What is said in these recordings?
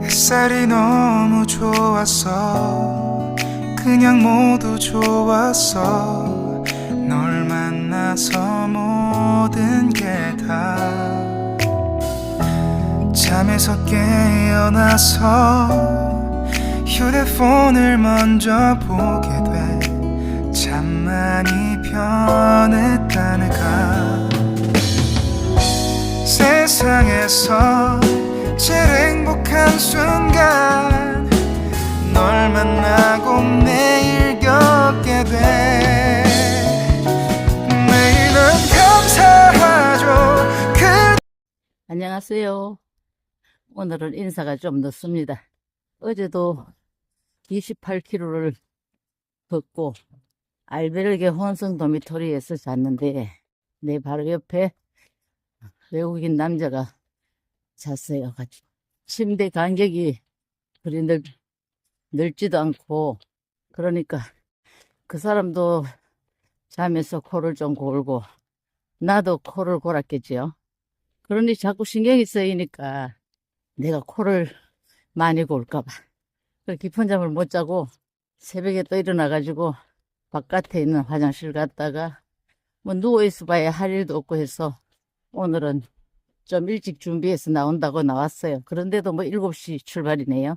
햇살이 너무 좋았어. 그냥 모두 좋았어. 널 만나서 모든 게 다 잠에서 깨어나서 휴대폰을 먼저 보게 돼. 참 많이 변했다네가. 세상에서 제일 행복한 순간 널 만나고 매일 겪게 돼. 매일은 감사하죠. 안녕하세요. 오늘은 인사가 좀 늦습니다. 어제도 28km를 걷고 알베르게 혼성 도미토리에서 잤는데 내 바로 옆에 외국인 남자가 잤어요. 침대 간격이 그리 넓지도 않고, 그러니까 그 사람도 잠에서 코를 좀 골고 나도 코를 골았겠지요. 그러니 자꾸 신경이 쓰이니까 내가 코를 많이 골까봐 깊은 잠을 못 자고 새벽에 또 일어나가지고 바깥에 있는 화장실 갔다가 뭐 누워있어 봐야 할 일도 없고 해서 오늘은 좀 일찍 준비해서 나온다고 나왔어요. 그런데도 뭐 7시 출발이네요.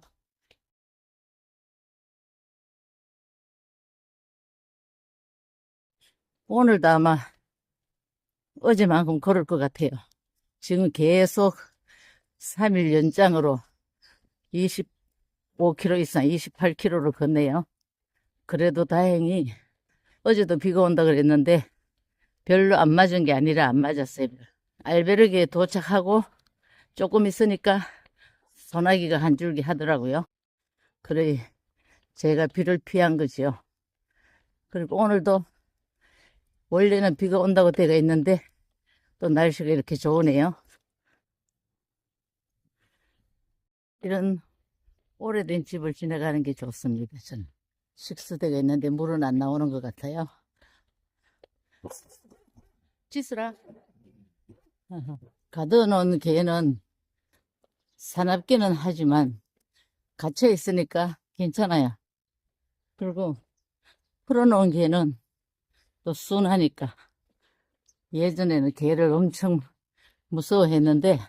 오늘도 아마 어제만큼 걸을 것 같아요. 지금 계속 3일 연장으로 25km 이상 28km를 걷네요. 그래도 다행히 어제도 비가 온다 그랬는데 별로 안 맞은 게 아니라 안 맞았어요. 알베르기에 도착하고 조금 있으니까 소나기가 한 줄기 하더라고요. 그래 제가 비를 피한 거지요. 그리고 오늘도 원래는 비가 온다고 되어 있는데 또 날씨가 이렇게 좋으네요. 이런 오래된 집을 지나가는 게 좋습니다. 저는 식수대가 있는데 물은 안 나오는 것 같아요. 찌스라. 가둬놓은 개는 사납기는 하지만 갇혀 있으니까 괜찮아요. 그리고 풀어놓은 개는 또 순하니까. 예전에는 개를 엄청 무서워했는데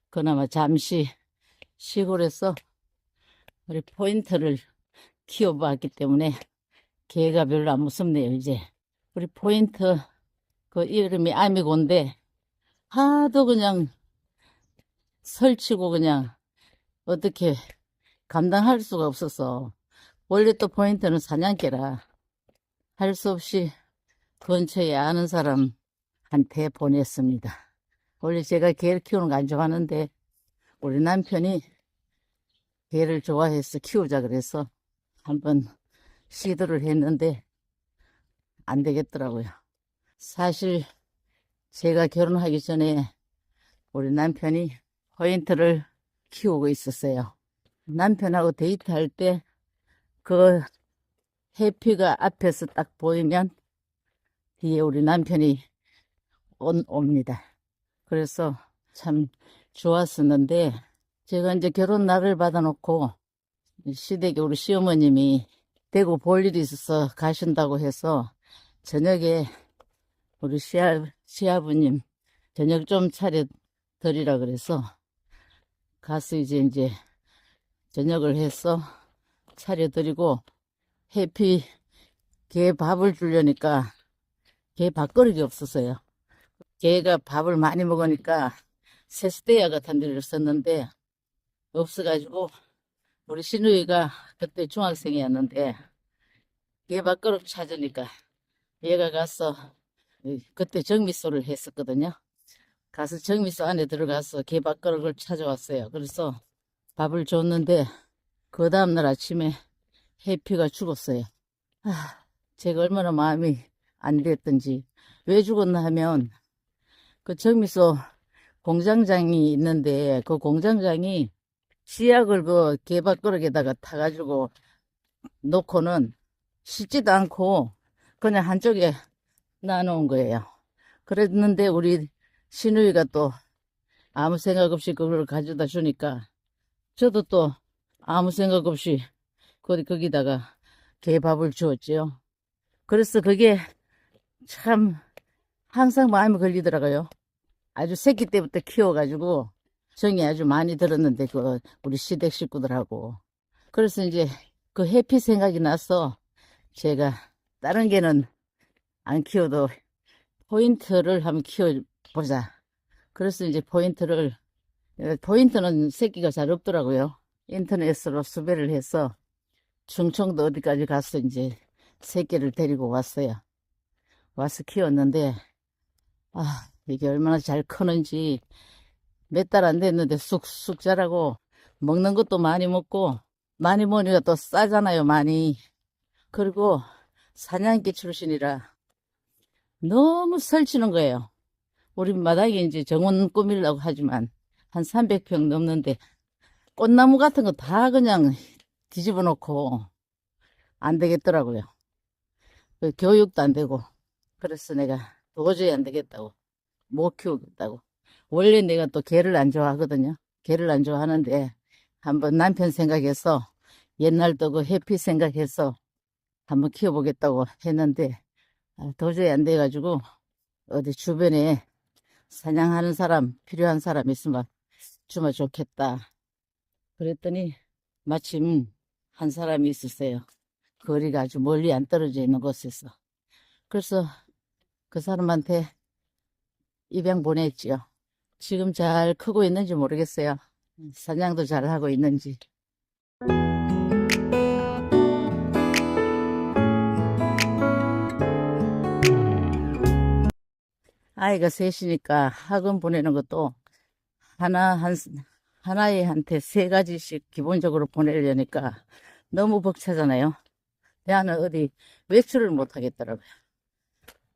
그나마 잠시 시골에서 우리 포인트를 키워봤기 때문에 개가 별로 안 무섭네요. 이제 우리 포인트 그 이름이 아미고인데 하도 그냥 설치고 그냥 어떻게 감당할 수가 없어서, 원래 또 포인트는 사냥개라 할 수 없이 근처에 아는 사람한테 보냈습니다. 원래 제가 개를 키우는 거 안 좋아하는데 우리 남편이 개를 좋아해서 키우자 그래서 한번 시도를 했는데 안 되겠더라고요. 사실 제가 결혼하기 전에 우리 남편이 포인트를 키우고 있었어요. 남편하고 데이트할 때 그 해피가 앞에서 딱 보이면 뒤에 우리 남편이 옵니다. 그래서 참 좋았었는데 제가 이제 결혼 날을 받아놓고 시댁에 우리 시어머님이 대구 볼 일이 있어서 가신다고 해서 저녁에 우리 시아버님 저녁 좀 차려 드리라 그래서 가서 이제 저녁을 해서 차려 드리고, 해피 개 밥을 주려니까 개 밥그릇이 없었어요. 개가 밥을 많이 먹으니까 세스테야 같은 데를 썼는데 없어가지고 우리 시누이가 그때 중학생이었는데 개 밥그릇 찾으니까 얘가 가서 그때 정미소를 했었거든요. 가서 정미소 안에 들어가서 개 밥그릇을 찾아왔어요. 그래서 밥을 줬는데 그 다음날 아침에 해피가 죽었어요. 제가 얼마나 마음이 안 됐던지. 왜 죽었나 하면, 그 정미소 공장장이 있는데, 그 공장장이 씨약을 그 개밥그릇에다가 타가지고 놓고는 씻지도 않고 그냥 한쪽에 놔놓은 거예요. 그랬는데 우리 시누이가 또 아무 생각 없이 그걸 가져다 주니까 저도 또 아무 생각 없이 거기다가 개밥을 주었지요. 그래서 그게 참 항상 마음에 걸리더라고요. 아주 새끼 때부터 키워가지고 정이 아주 많이 들었는데 그 우리 시댁 식구들하고. 그래서 이제 그 해피 생각이 나서 제가 다른 개는 안 키워도 포인트를 한번 키워보자. 그래서 이제 포인트는 새끼가 잘 없더라고요. 인터넷으로 수배를 해서 충청도 어디까지 가서 이제 새끼를 데리고 왔어요. 와서 키웠는데, 아, 이게 얼마나 잘 크는지 몇 달 안 됐는데 쑥쑥 자라고 먹는 것도 많이 먹고, 많이 먹으니까 또 싸잖아요, 많이. 그리고 사냥개 출신이라 너무 설치는 거예요. 우리 마당에 이제 정원 꾸미려고 하지만 한 300평 넘는데 꽃나무 같은 거 다 그냥 뒤집어 놓고 안 되겠더라고요. 그 교육도 안 되고. 그래서 내가 도저히 안 되겠다고. 못 키우겠다고. 원래 내가 또 개를 안 좋아하거든요. 개를 안 좋아하는데 한번 남편 생각해서 옛날도 그 해피 생각해서 한번 키워보겠다고 했는데 도저히 안 돼가지고 어디 주변에 사냥하는 사람, 필요한 사람 있으면 주면 좋겠다. 그랬더니 마침 한 사람이 있었어요. 거리가 아주 멀리 안 떨어져 있는 곳에서. 그래서 그 사람한테 입양 보냈지요. 지금 잘 크고 있는지 모르겠어요. 사냥도 잘 하고 있는지. 아이가 셋이니까 학원 보내는 것도 하나에한테 3가지씩 기본적으로 보내려니까 너무 벅차잖아요. 나는 어디 외출을 못 하겠더라고요.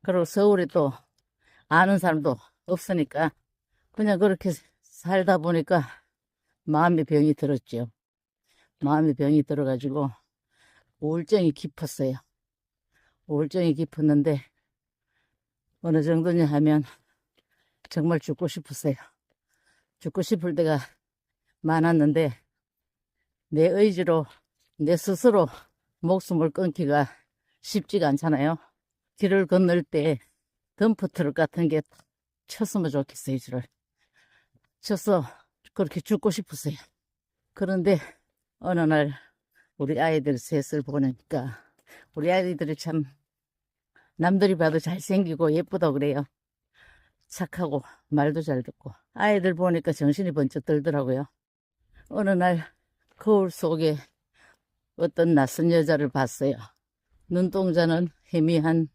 그리고 서울에 또 아는 사람도 없으니까 그냥 그렇게 살다 보니까 마음의 병이 들었죠. 마음의 병이 들어가지고 우울증이 깊었어요. 우울증이 깊었는데 어느 정도냐 하면 정말 죽고 싶었어요. 죽고 싶을 때가 많았는데 내 의지로 내 스스로 목숨을 끊기가 쉽지가 않잖아요. 길을 건널 때 덤프트럭 같은 게 쳤으면 좋겠어요. 저를 쳐서 그렇게 죽고 싶었어요. 그런데 어느 날 우리 아이들 셋을 보니까 우리 아이들이 참 남들이 봐도 잘생기고 예쁘다고 그래요. 착하고 말도 잘 듣고 아이들 보니까 정신이 번쩍 들더라고요. 어느 날 거울 속에 어떤 낯선 여자를 봤어요. 눈동자는 희미한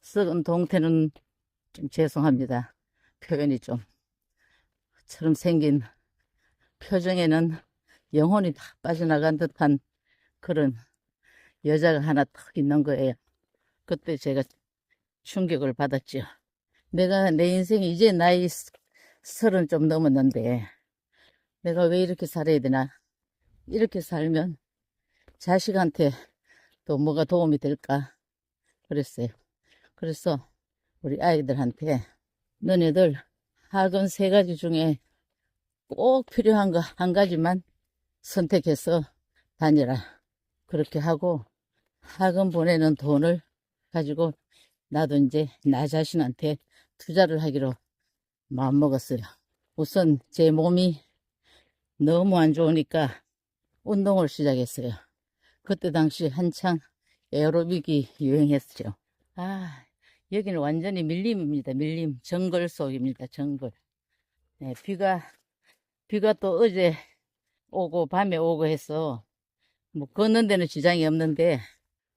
썩은 동태는 좀 죄송합니다. 표현이 좀 처럼 생긴 표정에는 영혼이 다 빠져나간 듯한 그런 여자가 하나 탁 있는 거예요. 그때 제가 충격을 받았죠. 내가 내 인생이 이제 나이 30 좀 넘었는데 내가 왜 이렇게 살아야 되나? 이렇게 살면 자식한테 또 뭐가 도움이 될까? 그랬어요. 그래서 우리 아이들한테 너네들 학원 3가지 중에 꼭 필요한 거 한 가지만 선택해서 다니라. 그렇게 하고 학원 보내는 돈을 가지고 나도 이제 나 자신한테 투자를 하기로 마음먹었어요. 우선 제 몸이 너무 안 좋으니까 운동을 시작했어요. 그때 당시 한창 에어로빅이 유행했죠. 아, 여기는 완전히 밀림입니다. 밀림. 정글 속입니다. 정글. 네, 비가 또 어제 오고 밤에 오고 해서 뭐 걷는 데는 지장이 없는데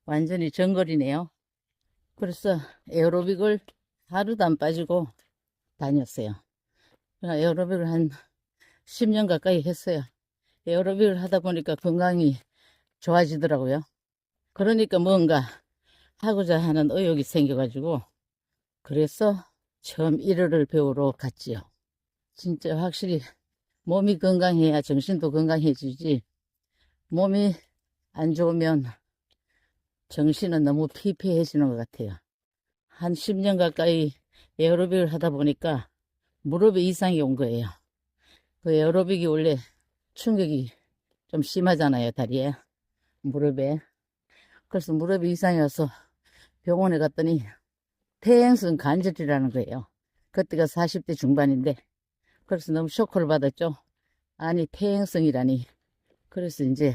완전히 정글이네요. 그래서 에어로빅을 하루도 안 빠지고 다녔어요. 에어로빅을 한 10년 가까이 했어요. 에어로빅을 하다 보니까 건강이 좋아지더라고요. 그러니까 뭔가 하고자 하는 의욕이 생겨가지고 그래서 처음 일어를 배우러 갔지요. 진짜 확실히 몸이 건강해야 정신도 건강해지지 몸이 안 좋으면 정신은 너무 피폐해지는 것 같아요. 한 10년 가까이 에어로빅을 하다 보니까 무릎에 이상이 온 거예요. 그 에어로빅이 원래 충격이 좀 심하잖아요, 다리에, 무릎에. 그래서 무릎에 이상이 와서 병원에 갔더니 퇴행성 관절이라는 거예요. 그때가 40대 중반인데, 그래서 너무 쇼크를 받았죠. 아니, 퇴행성이라니. 그래서 이제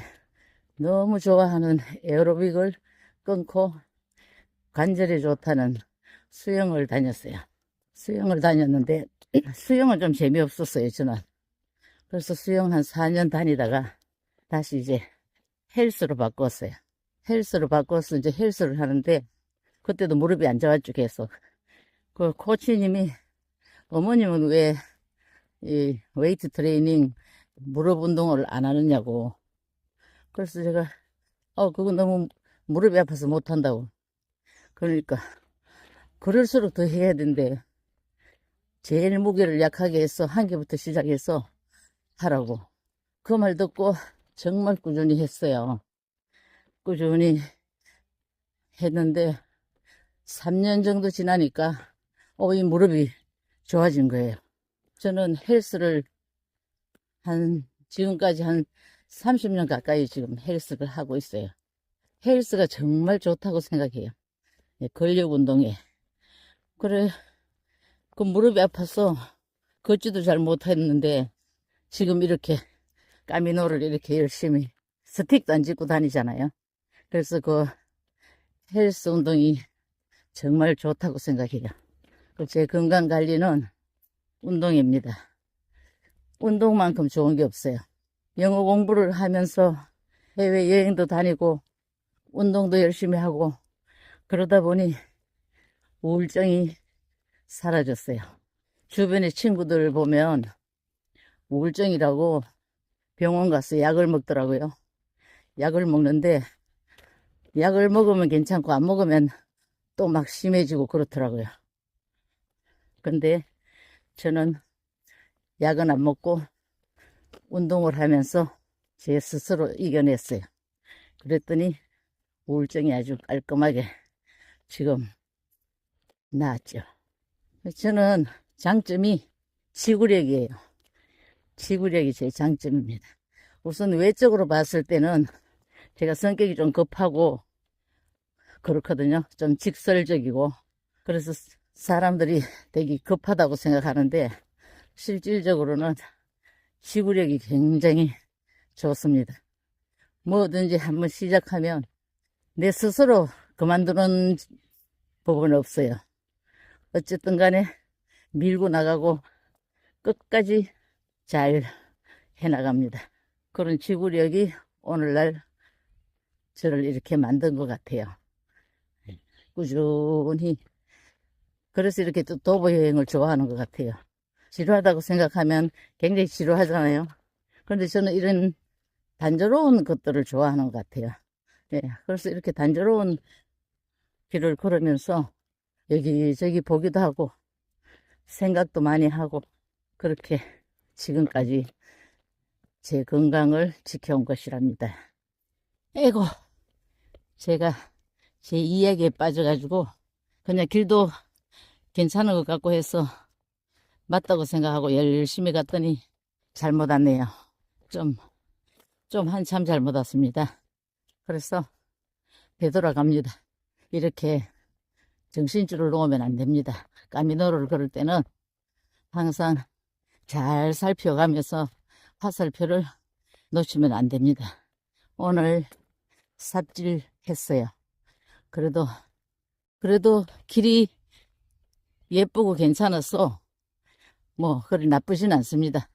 너무 좋아하는 에어로빅을 끊고 관절에 좋다는 수영을 다녔어요. 수영을 다녔는데 수영은 좀 재미없었어요, 저는. 그래서 수영 한 4년 다니다가 다시 이제 헬스로 바꿨어요. 헬스로 바꿔서 이제 헬스를 하는데 그때도 무릎이 안 좋았죠, 계속. 그 코치님이 어머님은 왜 이 웨이트 트레이닝 무릎 운동을 안 하느냐고. 그래서 제가 그거 너무 무릎이 아파서 못 한다고. 그러니까 그럴수록 더 해야 된대. 제일 무게를 약하게 해서 한 개부터 시작해서 하라고. 그 말 듣고 정말 꾸준히 했어요. 꾸준히 했는데 3년 정도 지나니까 이 무릎이 좋아진 거예요. 저는 헬스를 지금까지 한 30년 가까이 지금 헬스를 하고 있어요. 헬스가 정말 좋다고 생각해요. 근력 운동에. 그래, 그 무릎이 아파서 걷지도 잘 못했는데 지금 이렇게 까미노를 이렇게 열심히 스틱도 안 짚고 다니잖아요. 그래서 그 헬스 운동이 정말 좋다고 생각해요. 제 건강 관리는 운동입니다. 운동만큼 좋은 게 없어요. 영어 공부를 하면서 해외여행도 다니고 운동도 열심히 하고 그러다 보니 우울증이 사라졌어요. 주변의 친구들 보면 우울증이라고 병원 가서 약을 먹더라고요. 약을 먹는데 약을 먹으면 괜찮고 안 먹으면 또 막 심해지고 그렇더라고요. 근데 저는 약은 안 먹고 운동을 하면서 제 스스로 이겨냈어요. 그랬더니 우울증이 아주 깔끔하게 지금 나았죠. 저는 장점이 지구력이에요. 지구력이 제 장점입니다. 우선 외적으로 봤을 때는 제가 성격이 좀 급하고 그렇거든요. 좀 직설적이고 그래서 사람들이 되게 급하다고 생각하는데 실질적으로는 지구력이 굉장히 좋습니다. 뭐든지 한번 시작하면 내 스스로 그만두는 부분은 없어요. 어쨌든 간에 밀고 나가고 끝까지 잘 해나갑니다. 그런 지구력이 오늘날 저를 이렇게 만든 것 같아요. 꾸준히. 그래서 이렇게 또 도보 여행을 좋아하는 것 같아요. 지루하다고 생각하면 굉장히 지루하잖아요. 그런데 저는 이런 단조로운 것들을 좋아하는 것 같아요. 네, 그래서 이렇게 단조로운 길을 걸으면서 여기저기 보기도 하고 생각도 많이 하고 그렇게 지금까지 제 건강을 지켜온 것이랍니다. 에고, 제가 제 이야기에 빠져가지고 그냥 길도 괜찮은 것 같고 해서 맞다고 생각하고 열심히 갔더니 잘못 왔네요. 좀 한참 잘못 왔습니다. 그래서 되돌아갑니다. 이렇게 정신줄을 놓으면 안 됩니다. 까미노를 걸을 때는 항상 잘 살펴가면서 화살표를 놓치면 안 됩니다. 오늘 삽질했어요. 그래도 길이 예쁘고 괜찮았어. 뭐 그리 나쁘진 않습니다.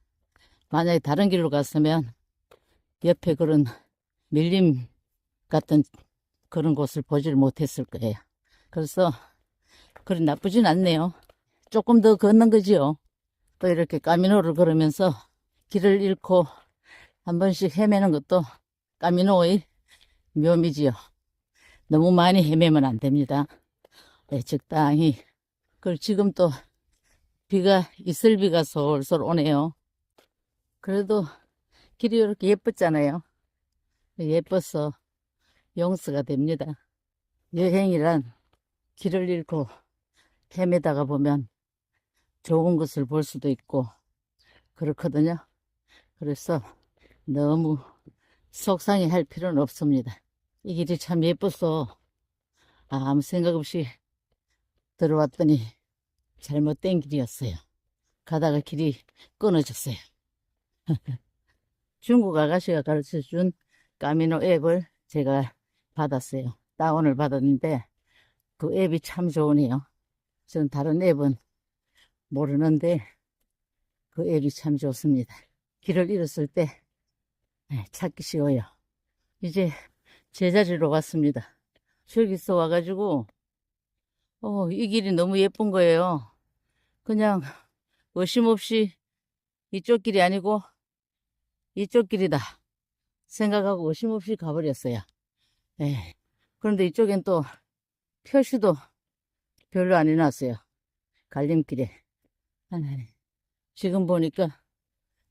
만약에 다른 길로 갔으면 옆에 그런 밀림 같은 그런 곳을 보지를 못했을 거예요. 그래서 그리 나쁘진 않네요. 조금 더 걷는 거지요. 또 이렇게 까미노를 걸으면서 길을 잃고 한 번씩 헤매는 것도 까미노의 묘미지요. 너무 많이 헤매면 안 됩니다. 네, 적당히. 그리고 지금 또 이슬비가 솔솔 오네요. 그래도 길이 이렇게 예뻤잖아요. 예뻐서 용서가 됩니다. 여행이란 길을 잃고 헤매다가 보면 좋은 것을 볼 수도 있고 그렇거든요. 그래서 너무 속상해 할 필요는 없습니다. 이 길이 참 예뻐서 아무 생각 없이 들어왔더니 잘못된 길이었어요. 가다가 길이 끊어졌어요. 중국 아가씨가 가르쳐준 까미노 앱을 제가 받았어요. 다운을 받았는데 그 앱이 참 좋으네요. 저는 다른 앱은 모르는데 그 앱이 참 좋습니다. 길을 잃었을 때 찾기 쉬워요. 이제 제자리로 왔습니다. 저기서 와가지고 이 길이 너무 예쁜 거예요. 그냥 의심없이 이쪽 길이 아니고 이쪽 길이다 생각하고 의심없이 가버렸어요. 그런데 이쪽엔 또 표시도 별로 안 해놨어요. 갈림길에. 지금 보니까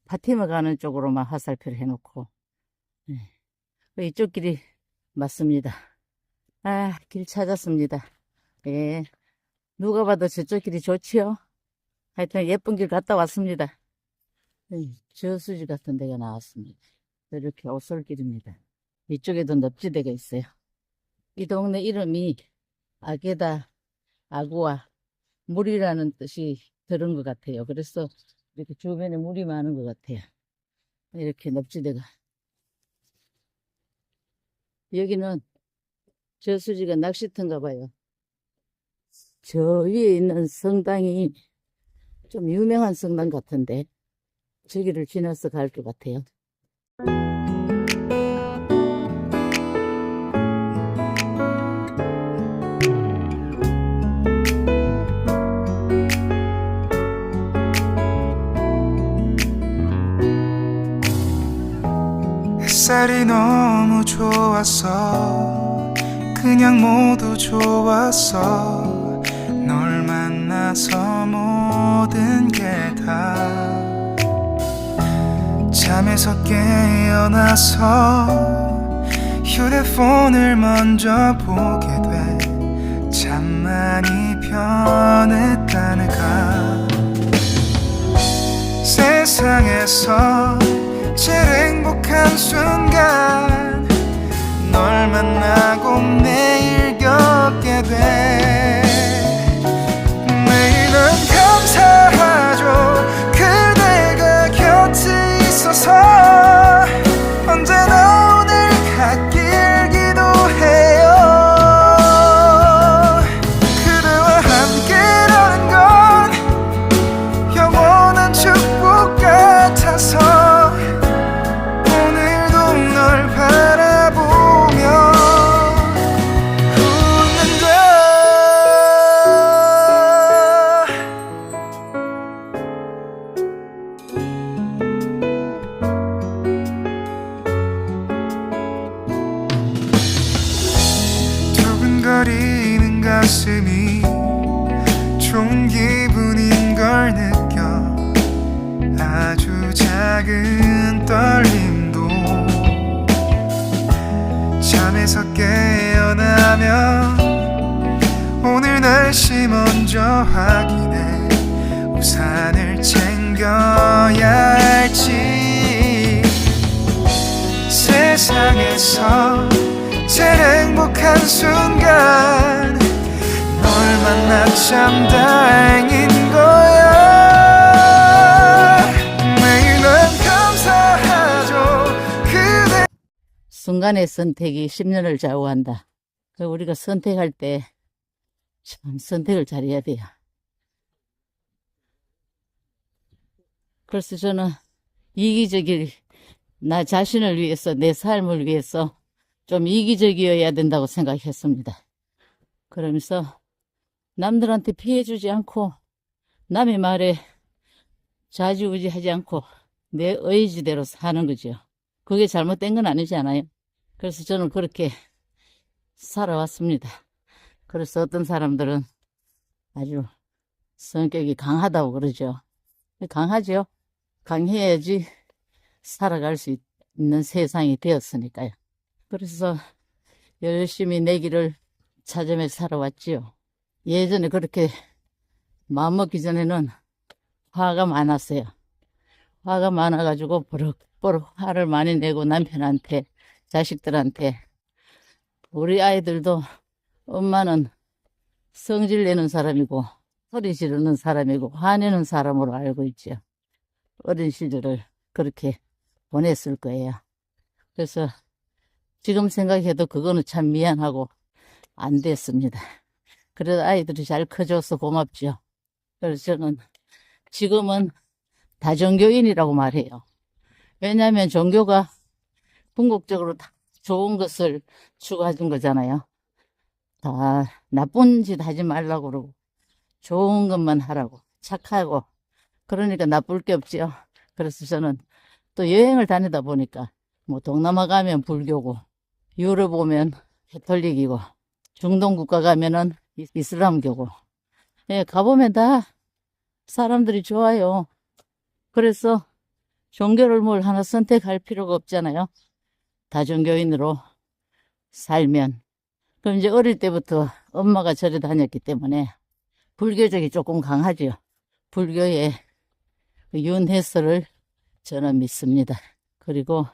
파티마 가는 쪽으로만 화살표를 해놓고 이쪽 길이 맞습니다. 길 찾았습니다. 누가 봐도 저쪽 길이 좋지요. 하여튼 예쁜 길 갔다 왔습니다. 저수지 같은 데가 나왔습니다. 이렇게 오솔길입니다. 이쪽에도 늪지대가 있어요. 이 동네 이름이 아게다 아구아 물이라는 뜻이 들은 것 같아요. 그래서 이렇게 주변에 물이 많은 것 같아요. 이렇게 늪지대가. 여기는 저수지가 낚시터인가 봐요. 저 위에 있는 성당이 좀 유명한 성당 같은데 저기를 지나서 갈 것 같아요. 햇살이 너무 좋았어. 그냥 모두 좋았어. 널 만나서 모든 게 다 잠에서 깨어나서 휴대폰을 먼저 보게 돼. 참 많이 변했다네가. 세상에서 제일 행복한 순간 널 만나고 매일 겪게 돼. 매일은 감사하죠. 그대가 곁에 있어서 언제나 오늘 같길 기도해요. 그대와 함께라는 건 영원한 축복 같아서 오늘도 널 바라보며 웃는다. 두근거리는 가슴이 좋은 기분인 걸 느껴. 아주 작은 떨림도 잠에서 깨어나면 오늘 날씨 먼저 확인해. 우산을 챙겨야 할지. 세상에서 제일 행복한 순간 널 만나 참 다행인 거야. 매일 난 감사하죠. 그대 순간의 선택이 10년을 좌우한다. 우리가 선택할 때 참 선택을 잘해야 돼요. 그래서 저는 이기적일 나 자신을 위해서 내 삶을 위해서 좀 이기적이어야 된다고 생각했습니다. 그러면서 남들한테 피해주지 않고 남의 말에 좌지우지하지 않고 내 의지대로 사는 거죠. 그게 잘못된 건 아니잖아요. 그래서 저는 그렇게 살아왔습니다. 그래서 어떤 사람들은 아주 성격이 강하다고 그러죠. 강하죠. 강해야지 살아갈 수 있는 세상이 되었으니까요. 그래서 열심히 내 길을 찾으며 살아왔지요. 예전에 그렇게 마음먹기 전에는 화가 많았어요. 화가 많아가지고 버럭버럭 화를 많이 내고 남편한테, 자식들한테. 우리 아이들도 엄마는 성질 내는 사람이고 소리 지르는 사람이고 화내는 사람으로 알고 있죠. 어린 시절을 그렇게 보냈을 거예요. 그래서 지금 생각해도 그거는 참 미안하고 안 됐습니다. 그래도 아이들이 잘 커줘서 고맙죠. 그래서 저는 지금은 다종교인이라고 말해요. 왜냐하면 종교가 궁극적으로 다 좋은 것을 추구하는 거잖아요. 다 나쁜 짓 하지 말라고 그러고 좋은 것만 하라고 착하고 그러니까 나쁠 게 없지요. 그래서 저는 또 여행을 다니다 보니까 뭐 동남아 가면 불교고 유럽 오면 가톨릭이고 중동 국가 가면은 이슬람교고 예, 가보면 다 사람들이 좋아요. 그래서 종교를 뭘 하나 선택할 필요가 없잖아요. 다종교인으로 살면. 그럼 이제 어릴 때부터 엄마가 절에 다녔기 때문에 불교적이 조금 강하죠. 불교의 그 윤회설을 저는 믿습니다. 그리고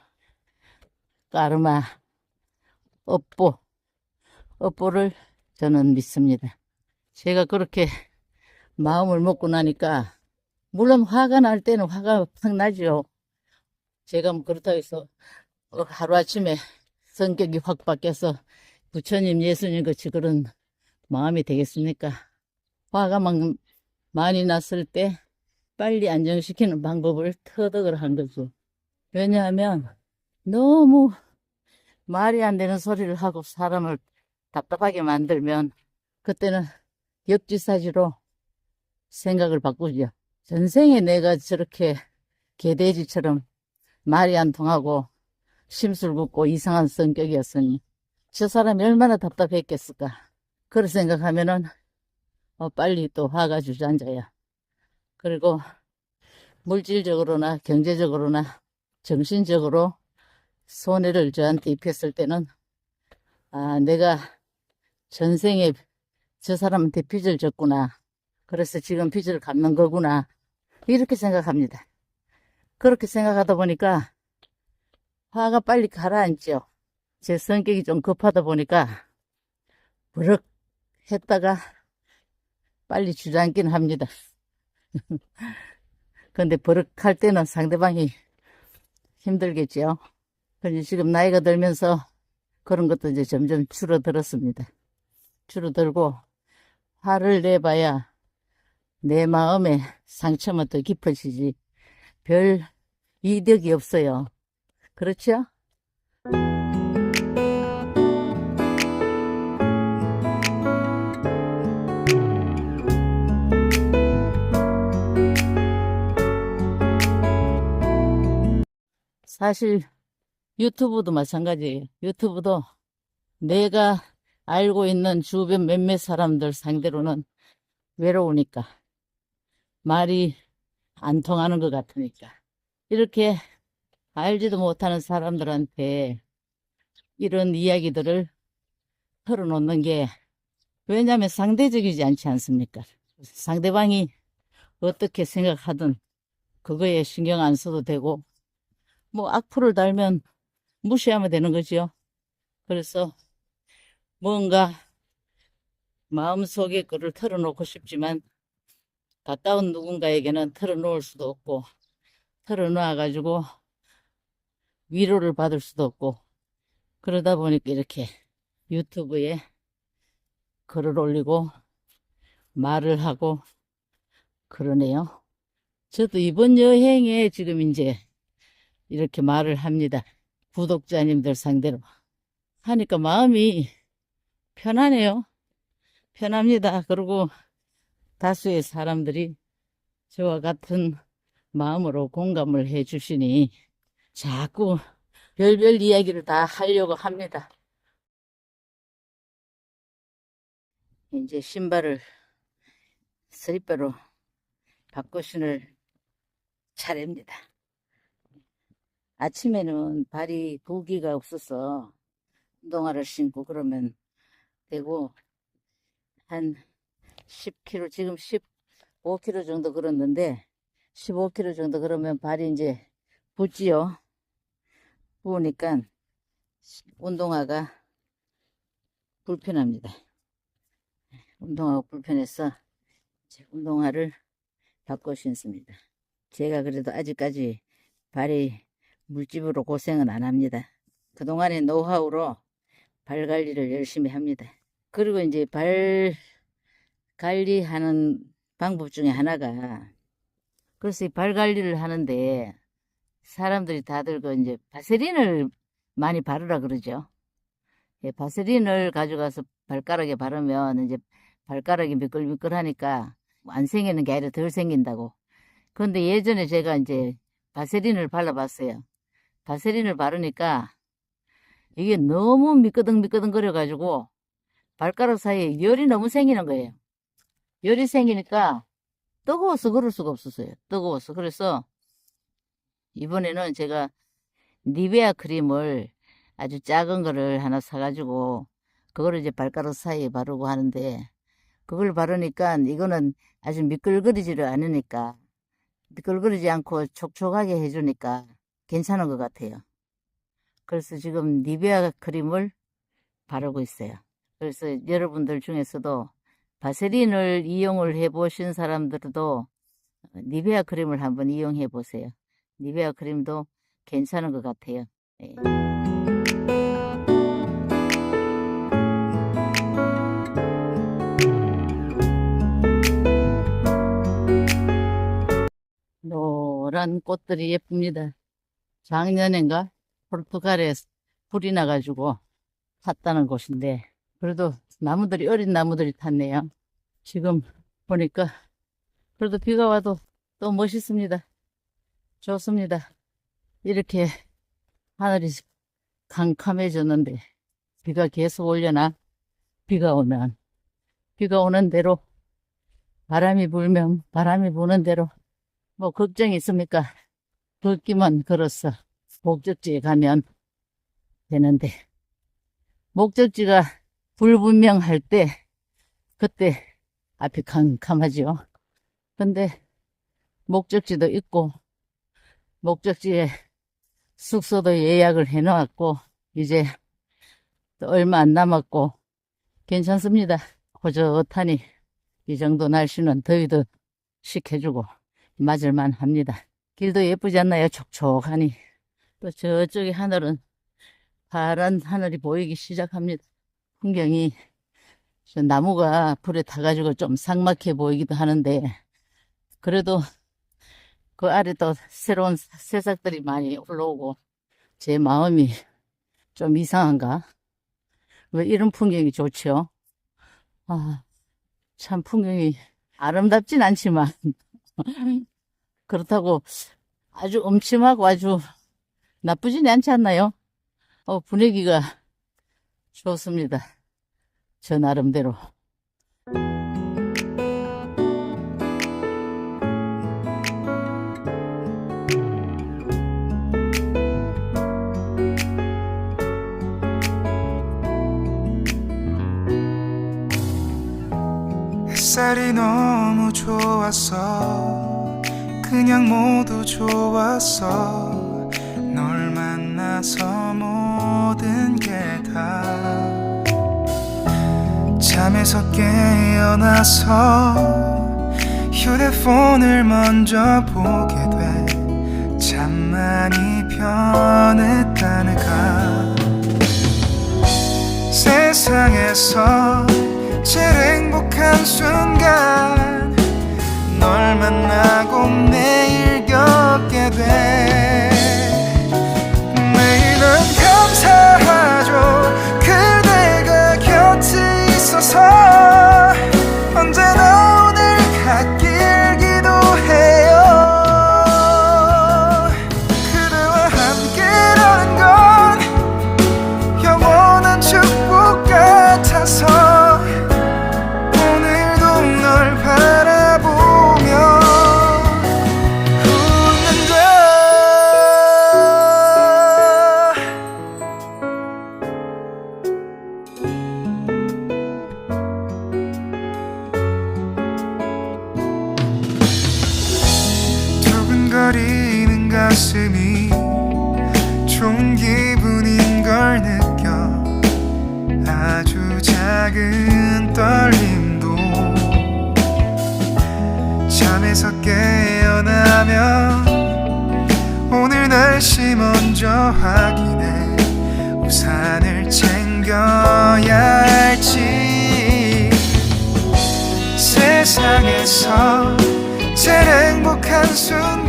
까르마, 업보를 저는 믿습니다. 제가 그렇게 마음을 먹고 나니까 물론 화가 날 때는 화가 팍 나죠. 제가 뭐 그렇다고 해서 하루아침에 성격이 확 바뀌어서 부처님, 예수님 같이 그런 마음이 되겠습니까? 화가 막 많이 났을 때 빨리 안정시키는 방법을 터득을 한 거죠. 왜냐하면 너무 말이 안 되는 소리를 하고 사람을 답답하게 만들면 그때는 역지사지로 생각을 바꾸죠. 전생에 내가 저렇게 개돼지처럼 말이 안 통하고 심술궂고 이상한 성격이었으니 저 사람이 얼마나 답답했겠을까. 그런 생각하면은 빨리 또 화가 주저앉아요. 그리고 물질적으로나 경제적으로나 정신적으로 손해를 저한테 입혔을 때는 내가 전생에 저 사람한테 빚을 졌구나. 그래서 지금 빚을 갚는 거구나. 이렇게 생각합니다. 그렇게 생각하다 보니까 화가 빨리 가라앉죠. 제 성격이 좀 급하다 보니까 버럭 했다가 빨리 주저앉긴 합니다. 근데 버럭할 때는 상대방이 힘들겠죠. 근데 지금 나이가 들면서 그런 것도 이제 점점 줄어들었습니다. 줄어들고 화를 내봐야 내 마음에 상처만 더 깊어지지 별 이득이 없어요. 그렇죠? 사실 유튜브도 마찬가지예요. 유튜브도 내가 알고 있는 주변 몇몇 사람들 상대로는 외로우니까 말이 안 통하는 것 같으니까 이렇게 알지도 못하는 사람들한테 이런 이야기들을 털어놓는 게 왜냐하면 상대적이지 않지 않습니까? 상대방이 어떻게 생각하든 그거에 신경 안 써도 되고 뭐 악플을 달면 무시하면 되는 거죠. 그래서 뭔가 마음속에 거를 털어놓고 싶지만 가까운 누군가에게는 털어놓을 수도 없고 털어놓아가지고 위로를 받을 수도 없고 그러다 보니까 이렇게 유튜브에 글을 올리고 말을 하고 그러네요. 저도 이번 여행에 지금 이제 이렇게 말을 합니다. 구독자님들 상대로 하니까 마음이 편하네요. 편합니다. 그리고 다수의 사람들이 저와 같은 마음으로 공감을 해 주시니 자꾸 별별 이야기를 다 하려고 합니다. 이제 신발을 슬리퍼로 바꿔 신을 차례입니다. 아침에는 발이 부기가 없어서 운동화를 신고 그러면 되고, 한 10km, 지금 15km 정도 걸었는데 15km 정도 그러면 발이 이제 붓지요. 부으니까 운동화가 불편합니다. 운동화가 불편해서 이제 운동화를 바꿔 신습니다. 제가 그래도 아직까지 발이 물집으로 고생은 안 합니다. 그동안의 노하우로 발 관리를 열심히 합니다. 그리고 이제 발 관리하는 방법 중에 하나가, 그래서 이 발 관리를 하는데 사람들이 다들 그 이제 바세린을 많이 바르라 그러죠. 예, 바세린을 가져가서 발가락에 바르면 이제 발가락이 미끌미끌하니까 안 생기는 게 아니라 덜 생긴다고. 그런데 예전에 제가 이제 바세린을 발라봤어요. 바세린을 바르니까 이게 너무 미끄덩미끄덩 거려가지고 발가락 사이에 열이 너무 생기는 거예요. 열이 생기니까 뜨거워서 걸을 수가 없었어요. 뜨거워서. 그래서 이번에는 제가 니베아 크림을 아주 작은 거를 하나 사가지고 그거를 이제 발가락 사이에 바르고 하는데, 그걸 바르니까 이거는 아주 미끌거리지를 않으니까, 미끌거리지 않고 촉촉하게 해주니까 괜찮은 것 같아요. 그래서 지금 니베아 크림을 바르고 있어요. 그래서 여러분들 중에서도 바세린을 이용을 해보신 사람들도 니베아 크림을 한번 이용해 보세요. 니베아 크림도 괜찮은 것 같아요. 예. 노란 꽃들이 예쁩니다. 작년인가 포르투갈에 불이 나가지고 탔다는 곳인데, 그래도 나무들이, 어린 나무들이 탔네요. 지금 보니까 그래도 비가 와도 또 멋있습니다. 좋습니다. 이렇게 하늘이 캄캄해졌는데 비가 계속 오려나? 비가 오는 대로, 바람이 불면 바람이 부는 대로 뭐 걱정이 있습니까? 걷기만 걸어서 목적지에 가면 되는데, 목적지가 불분명할 때 그때 앞이 캄캄하죠. 근데 목적지도 있고 목적지에 숙소도 예약을 해놓았고 이제 또 얼마 안 남았고 괜찮습니다. 호젓하니 이 정도 날씨는 더위도 식혀주고 맞을만 합니다. 길도 예쁘지 않나요? 촉촉하니. 또 저쪽에 하늘은 파란 하늘이 보이기 시작합니다. 풍경이, 저 나무가 불에 타가지고 좀 삭막해 보이기도 하는데, 그래도 그 아래 또 새로운 새싹들이 많이 올라오고 제 마음이 좀 이상한가? 왜 이런 풍경이 좋죠? 아, 참 풍경이 아름답진 않지만 그렇다고 아주 음침하고 아주 나쁘진 않지 않나요? 분위기가 좋습니다. 저 나름대로. 햇살이 너무 좋았어. 그냥 모두 좋았어. 널 만나서 모든 게 다 잠에서 깨어나서 휴대폰을 먼저 보게 돼. 참 많이 변했다는가. 세상에서 제일 행복한 순간 널 만나고 매일 겪게 돼. 매일은 감사하죠. 그대가 곁에 있어서 언제나 오늘 갓길 기도해요. 그대와 함께라는 건 영원한 축복 같아서 가슴이 좋은 기분인 걸 느껴 아주 작은 떨림도 잠에서 깨어나면 오늘 날씨 먼저 확인해 우산을 챙겨야 할지 세상에서 제일 행복한 순간